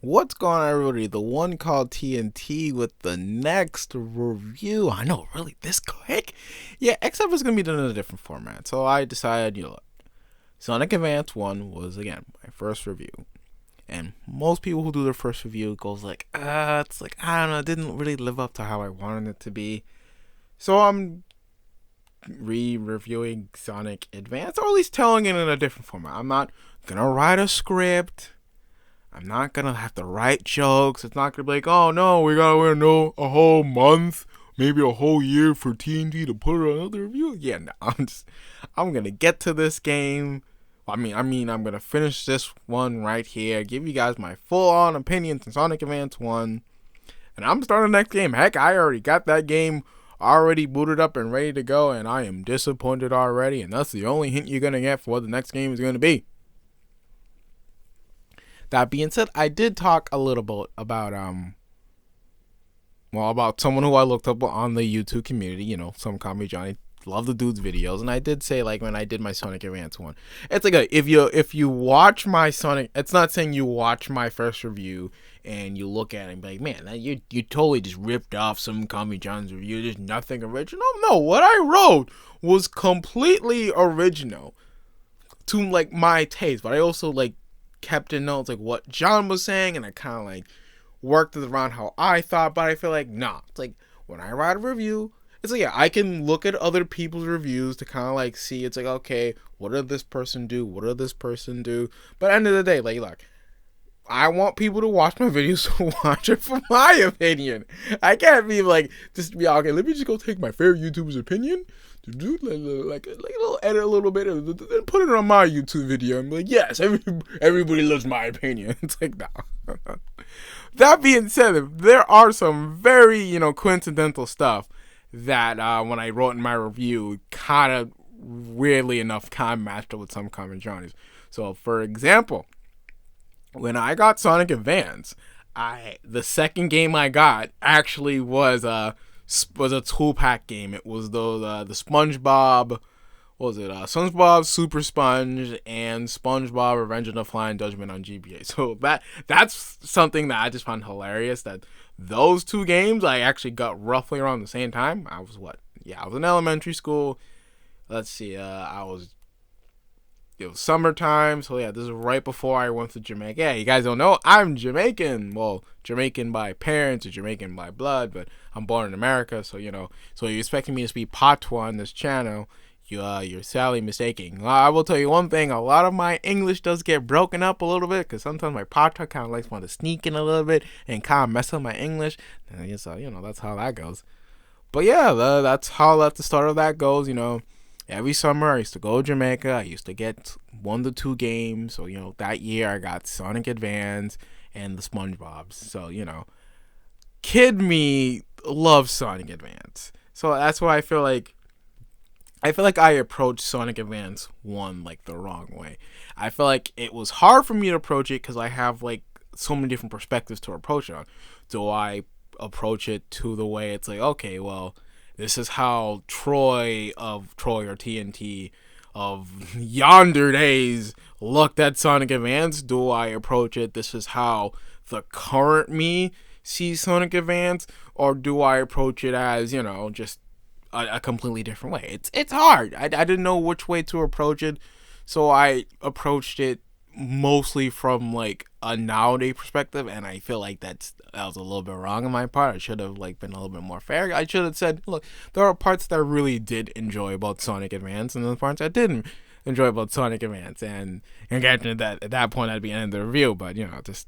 What's going on, everybody? The one called TNT with the next review. I know, really, this quick? Yeah, except it's going to be done in a different format. So I decided, Sonic Advance 1 was, again, my first review. And most people who do their first review goes like, it's like, I don't know, it didn't really live up to how I wanted it to be. So I'm re-reviewing Sonic Advance, or at least telling it in a different format. I'm not going to write a script. I'm not going to have to write jokes. It's not going to be like, oh no, we got to wait a whole month, maybe a whole year for TNT to put out another review. Yeah, no, I'm going to get to this game. I'm going to finish this one right here, give you guys my full-on opinions on Sonic Advance 1, and I'm starting the next game. Heck, I already got that game already booted up and ready to go, and I am disappointed already, and that's the only hint you're going to get for what the next game is going to be. That being said, I did talk a little bit about about someone who I looked up on the YouTube community. Some call me Johnny. Love the dude's videos, and I did say, like, when I did my Sonic Advance 1, it's like if you watch my Sonic, it's not saying you watch my first review and you look at it and be like, man, you totally just ripped off some Call Me John's review. There's nothing original. No, what I wrote was completely original to like my taste, but I also like kept in notes like what John was saying, and I kind of like worked it around how I thought. But I feel like it's like when I write a review, it's like, yeah, I can look at other people's reviews to kind of like see, it's like, okay, what did this person do, what did this person do? But at the end of the day, like, look, I want people to watch my videos, so watch it for my opinion. I can't be like, just be okay, let me just go take my favorite YouTuber's opinion, do like a little edit a little bit, and then put it on my YouTube video and be like, yes, everybody loves my opinion. It's like, no. That being said, there are some very, coincidental stuff that when I wrote in my review, kind of weirdly enough, kind of matched up with some common genres. So, for example, when I got Sonic Advance, the second game I got actually was a 2-pack game. It was the SpongeBob, what was it? SpongeBob Super Sponge and SpongeBob Revenge of the Flying Dutchman on GBA. So that's something that I just found hilarious. That those two games I actually got roughly around the same time. I was in elementary school. Let's see, it was summertime, so yeah, this is right before I went to Jamaica. Yeah, you guys don't know, I'm Jamaican. Well, Jamaican by parents or Jamaican by blood, but I'm born in America, so so you're expecting me to speak patois on this channel. You're sadly mistaken. I will tell you one thing, a lot of my English does get broken up a little bit, because sometimes my patois kind of likes want to sneak in a little bit and kind of mess up my English, and so, that's how that goes. But yeah, that's how the start of that goes, Every summer, I used to go to Jamaica. I used to get 1 to 2 games. So, that year I got Sonic Advance and the SpongeBob's. So, kid me loves Sonic Advance. So that's why I feel like I approached Sonic Advance 1 like the wrong way. I feel like it was hard for me to approach it because I have like so many different perspectives to approach it on. Do I approach it to the way it's like, okay, well, this is how Troy or TNT of yonder days looked at Sonic Advance? Do I approach it, this is how the current me sees Sonic Advance? Or do I approach it as, just a completely different way? It's hard. I didn't know which way to approach it, so I approached it mostly from like a nowadays perspective, and I feel like that was a little bit wrong on my part. I should have like been a little bit more fair. I should have said, look, there are parts that I really did enjoy about Sonic Advance, and the parts I didn't enjoy about Sonic Advance, and getting that at that point I'd be ending the review. But just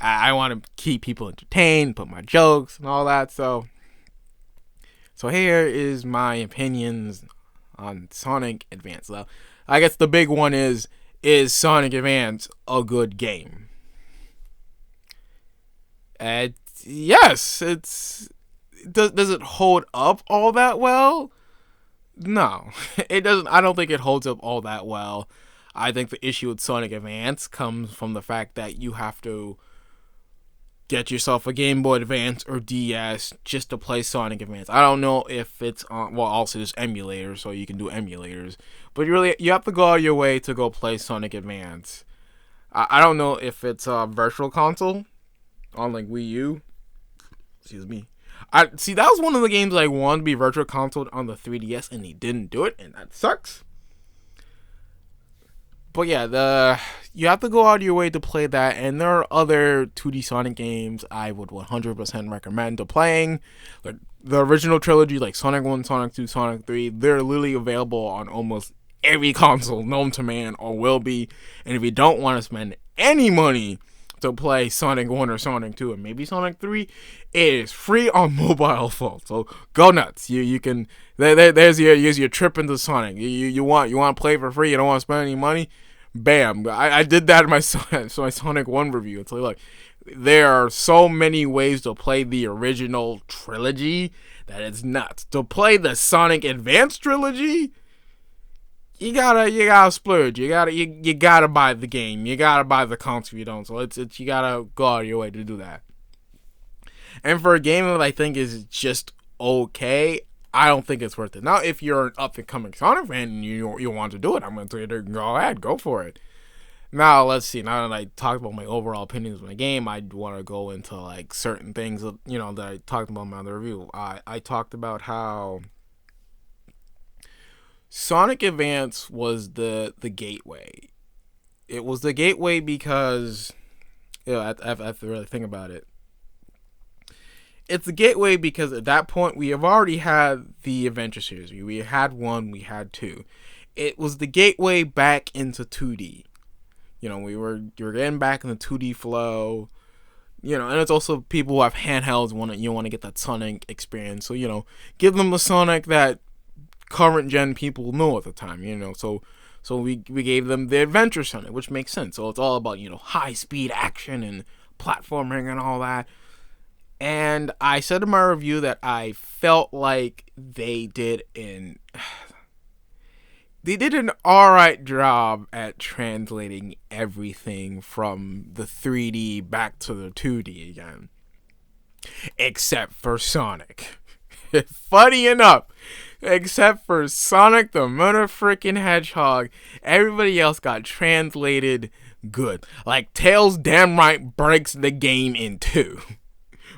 I want to keep people entertained, put my jokes and all that. So here is my opinions on Sonic Advance. So I guess the big one is Sonic Advance a good game? Yes, does it hold up all that well? No, it doesn't. I don't think it holds up all that well. I think the issue with Sonic Advance comes from the fact that you have to get yourself a Game Boy Advance or DS just to play Sonic Advance. I don't know if it's on, also there's emulators, so you can do emulators, but you have to go out of your way to go play Sonic Advance. I don't know if it's a virtual console on like Wii U. Excuse me. I see that was one of the games I wanted to be virtual console on the 3DS, and they didn't do it, and that sucks. But yeah, you have to go out of your way to play that, and there are other 2D Sonic games I would 100% recommend to playing. Like the original trilogy, like Sonic 1, Sonic 2, Sonic 3, they're literally available on almost every console known to man or will be. And if you don't want to spend any money to play Sonic 1 or Sonic 2 and maybe Sonic 3, it is free on mobile phone. So go nuts. You can there's your trip into Sonic. You want to play for free, you don't want to spend any money. Bam. I did that in my Sonic 1 review. It's like, look, there are so many ways to play the original trilogy that it's nuts. To play the Sonic Advance trilogy, you gotta splurge. You gotta buy the game. You gotta buy the console if you don't. So it's you gotta go out of your way to do that. And for a game that I think is just okay, I don't think it's worth it. Now, if you're an up and coming Sonic fan and you want to do it, I'm gonna tell you to go ahead, go for it. Now let's see. Now that I talked about my overall opinions on the game, I want to go into like certain things that I talked about in my other review. I talked about how Sonic Advance was the gateway. It was the gateway because I have to really think about it. It's the gateway because at that point we have already had the Adventure series. We had 1, we had 2. It was the gateway back into 2D. We were getting back in the 2D flow. And it's also people who have handhelds want to get that Sonic experience. So give them the Sonic that current gen people know at the time. So we gave them the Adventure Sonic, which makes sense. So it's all about high speed action and platforming and all that. And I said in my review that I felt like they did an alright job at translating everything from the 3D back to the 2D again. Except for Sonic. Funny enough, except for Sonic the motherfucking Hedgehog, everybody else got translated good. Like, Tails damn right breaks the game in 2.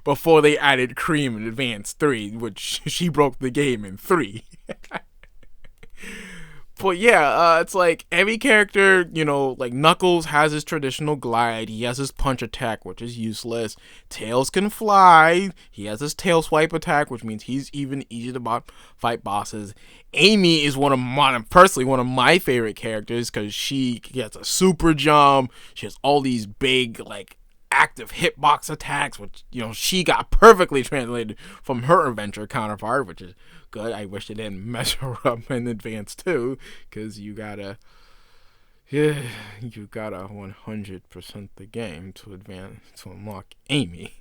Before they added Cream in Advance 3, which she broke the game in 3. But yeah, it's like every character, like Knuckles has his traditional glide. He has his punch attack, which is useless. Tails can fly. He has his tail swipe attack, which means he's even easier to fight bosses. Amy is one of my favorite characters because she gets a super jump. She has all these big, like, active hitbox attacks, which she got perfectly translated from her Adventure counterpart, which is good. I wish they didn't mess her up in Advance too, because you gotta 100% the game to unlock Amy.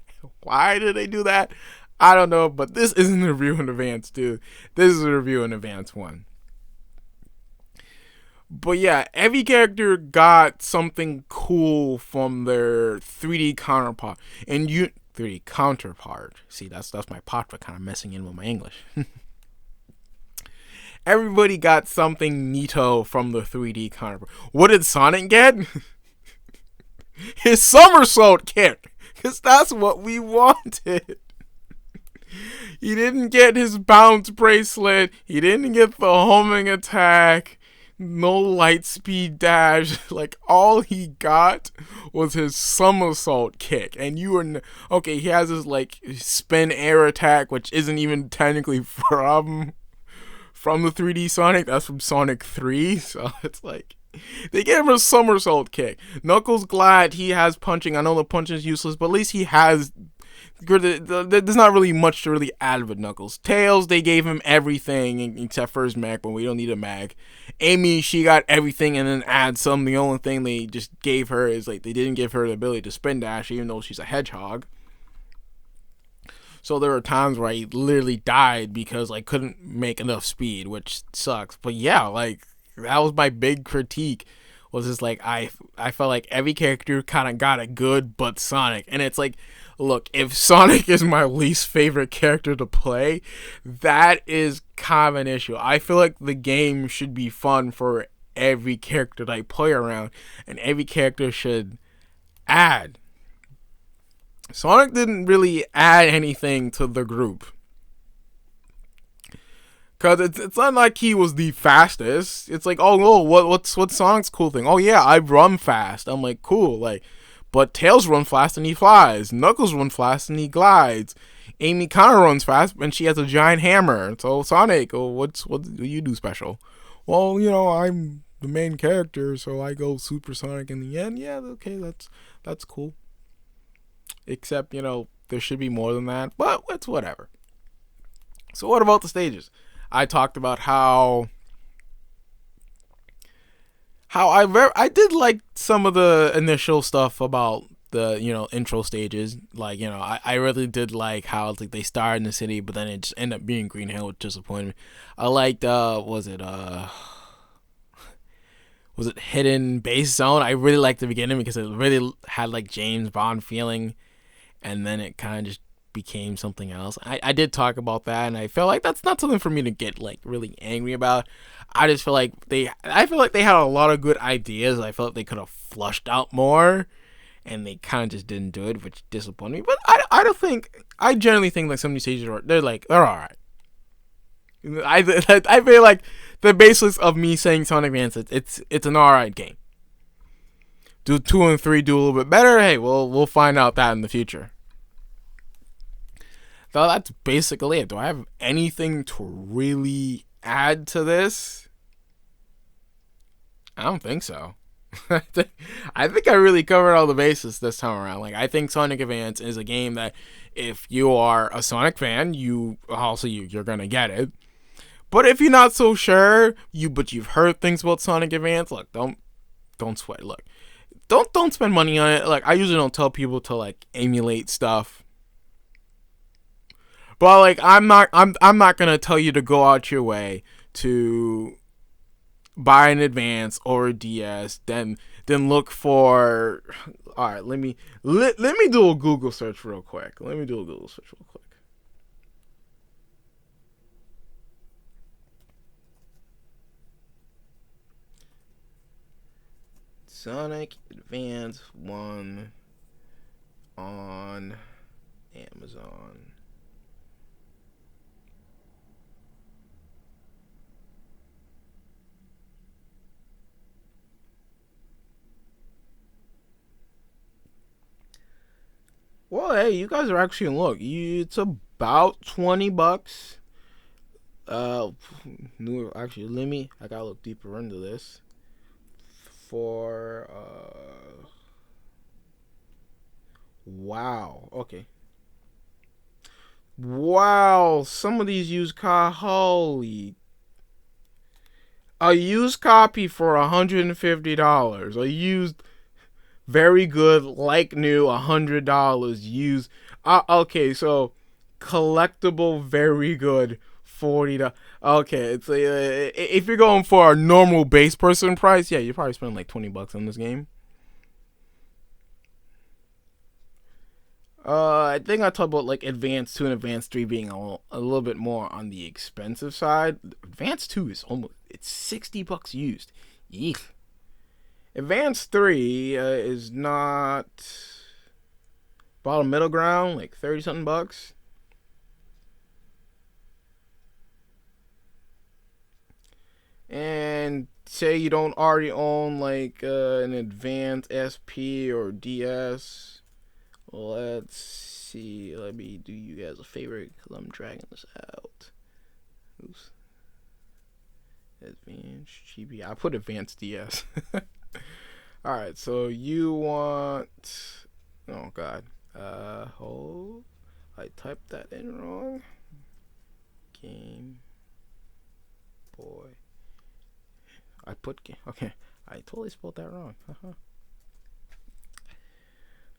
Why did they do that? I don't know, but this isn't a review in Advance 2. This is a review in Advance 1. But yeah, every character got something cool from their 3D counterpart. And 3D counterpart. See, that's my patra kind of messing in with my English. Everybody got something neato from the 3D counterpart. What did Sonic get? His somersault kick. Because that's what we wanted. He didn't get his bounce bracelet. He didn't get the homing attack. No light speed dash. Like, all he got was his somersault kick. And okay, he has his like spin air attack, which isn't even technically from the 3D Sonic. That's from Sonic 3. So it's like they gave him a somersault kick. Knuckles glad he has punching. I know the punching is useless, but at least he has. There's not really much to really add with Knuckles. Tails, they gave him everything except for his mag, but we don't need a mag. Amy, she got everything and then add some. The only thing they just gave her is like they didn't give her the ability to spin dash, even though she's a hedgehog. So there were times where I literally died because I couldn't make enough speed, which sucks. But yeah, like that was my big critique. Was just like I felt like every character kind of got it good, but Sonic, and it's like. Look, if Sonic is my least favorite character to play, that is kind of an issue. I feel like the game should be fun for every character that I play around, and every character should add. Sonic didn't really add anything to the group. Cause it's not like he was the fastest. It's like, what's Sonic's cool thing? Oh yeah, I run fast. I'm like, cool, like, but Tails run fast and he flies. Knuckles run fast and he glides. Amy kind of runs fast and she has a giant hammer. So Sonic, what do you do special? Well, I'm the main character, so I go supersonic in the end. Yeah, okay, that's cool. Except there should be more than that, but it's whatever. So what about the stages? I talked about how I did like some of the initial stuff about the intro stages. Like I really did like how like they started in the city, but then it just ended up being Green Hill, which disappointed me. I liked was it Hidden Base Zone? I really liked the beginning because it really had like James Bond feeling, and then it kind of just became something else. I did talk about that, and I felt like that's not something for me to get like really angry about. I just feel like they had a lot of good ideas. I felt like they could have flushed out more, and they kind of just didn't do it, which disappointed me. But I generally think like some of these stages they're all right. I feel like the basis of me saying Sonic Advance, it's an alright game. Do 2 and 3 do a little bit better? Hey, we'll find out that in the future. So that's basically it. Do I have anything to really add to this? I don't think so. I think I really covered all the bases this time around. Like, I think Sonic Advance is a game that if you are a Sonic fan, you're gonna get it. But if you're not so sure, but you've heard things about Sonic Advance, look, don't sweat. Look, don't spend money on it. Like, I usually don't tell people to like emulate stuff. But like I'm not gonna tell you to go out your way to buy an Advance or a DS, then look for. All right, let me do a Google search real quick. Sonic Advance 1 on Amazon. Well, hey, you guys are actually in luck. It's about $20. Actually, I gotta look deeper into this. Wow. Okay. Wow, some of these used car, holy. A used copy for $150. A used, very good, like new, $100 used. Okay, so collectible, very good, $40. Okay, it's if you're going for a normal base person price, yeah, you're probably spending like $20 on this game. I think I talked about like Advance 2 and Advance 3 being a little bit more on the expensive side. Advance 2 is it's $60 used. Yeesh. Advance 3 is not bottom middle ground, like 30 something bucks. And say you don't already own like an Advance SP or DS. Let's see. Let me do you guys a favor because I'm dragging this out. Oops. Advanced GB. I put Advanced DS. Alright, so you want. Oh, God. Hold. I typed that in wrong. Game Boy. I put game. Okay. I totally spelled that wrong.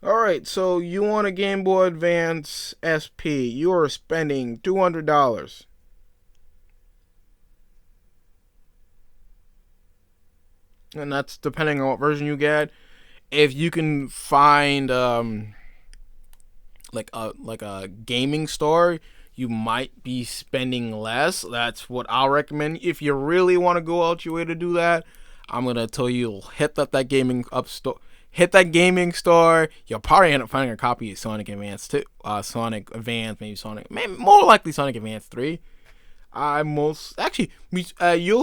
Alright, so you want a Game Boy Advance SP. You are spending $200. And that's depending on what version you get. If you can find like a gaming store, you might be spending less. That's what I'll recommend. If you really want to go out your way to do that, I'm gonna tell you, hit that gaming up store. Hit that gaming store. You'll probably end up finding a copy of Sonic Advance 2, Sonic Advance, maybe more likely Sonic Advance 3. You'll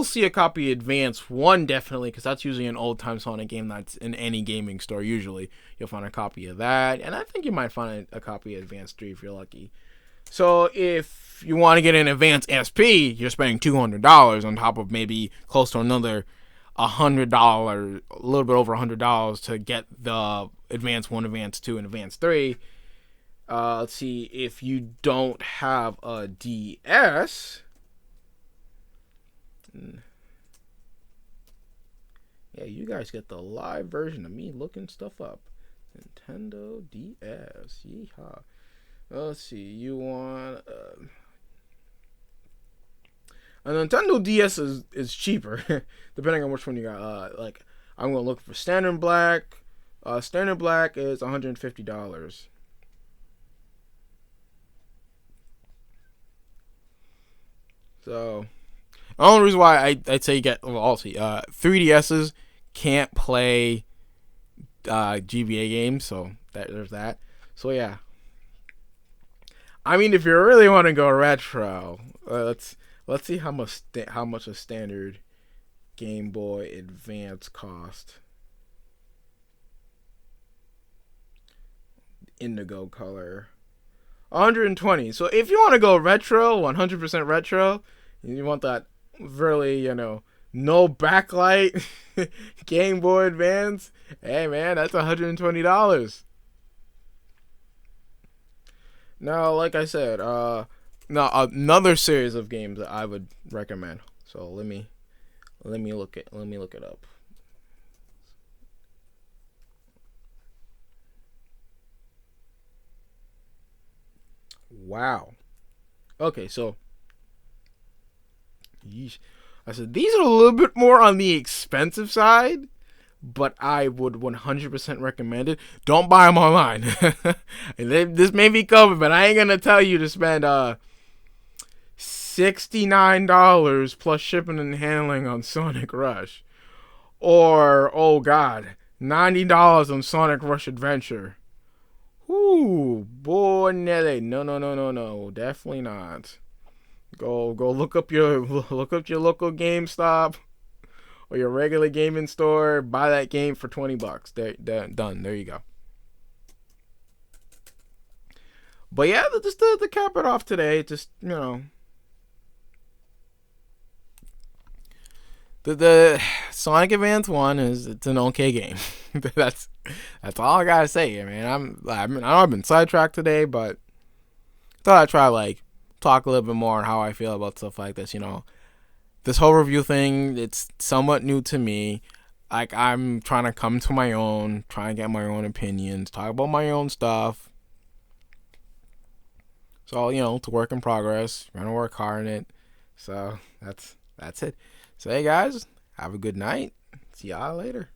see a copy of Advance 1 definitely, because that's usually an old time Sonic game that's in any gaming store. Usually, you'll find a copy of that, and I think you might find a copy of Advance 3 if you're lucky. So if you want to get an Advance SP, you're spending $200 on top of maybe close to another $100, a little bit over $100 to get the Advance 1, Advance 2, and Advance 3. Let's see, if you don't have a DS, yeah, you guys get the live version of me looking stuff up. Nintendo DS, yeehaw. Let's see, you want a Nintendo DS is cheaper, depending on which one you got. I'm gonna look for Standard Black. Standard Black is $150. So, the only reason why I'd say you get, well, also 3DSs can't play GBA games, so there's that. So yeah, I mean, if you really want to go retro, let's see how much a standard Game Boy Advance cost. Indigo color, 120. So if you want to go retro, 100% retro, you want that really, no backlight Game Boy Advance, hey man, that's $120. Now, like I said, now another series of games that I would recommend. So let me look it up. Wow. Okay, so I said these are a little bit more on the expensive side, but I would 100% recommend it. Don't buy them online. This may be covered, but I ain't gonna tell you to spend $69 plus shipping and handling on Sonic Rush, or oh god, $90 on Sonic Rush Adventure. Ooh, boy, Nelly, no, definitely not. Go look up your local GameStop or your regular gaming store. Buy that game for $20. Done. There you go. But yeah, just to cap it off today, just the Sonic Advance 1 it's an okay game. that's all I gotta say. I mean, I've been sidetracked today, but thought I'd try talk a little bit more on how I feel about stuff like this. This whole review thing, it's somewhat new to me. I'm trying to come to my own, try and get my own opinions, talk about my own stuff. So it's a work in progress. We're gonna work hard on it. So that's it. So hey guys, have a good night. See y'all later.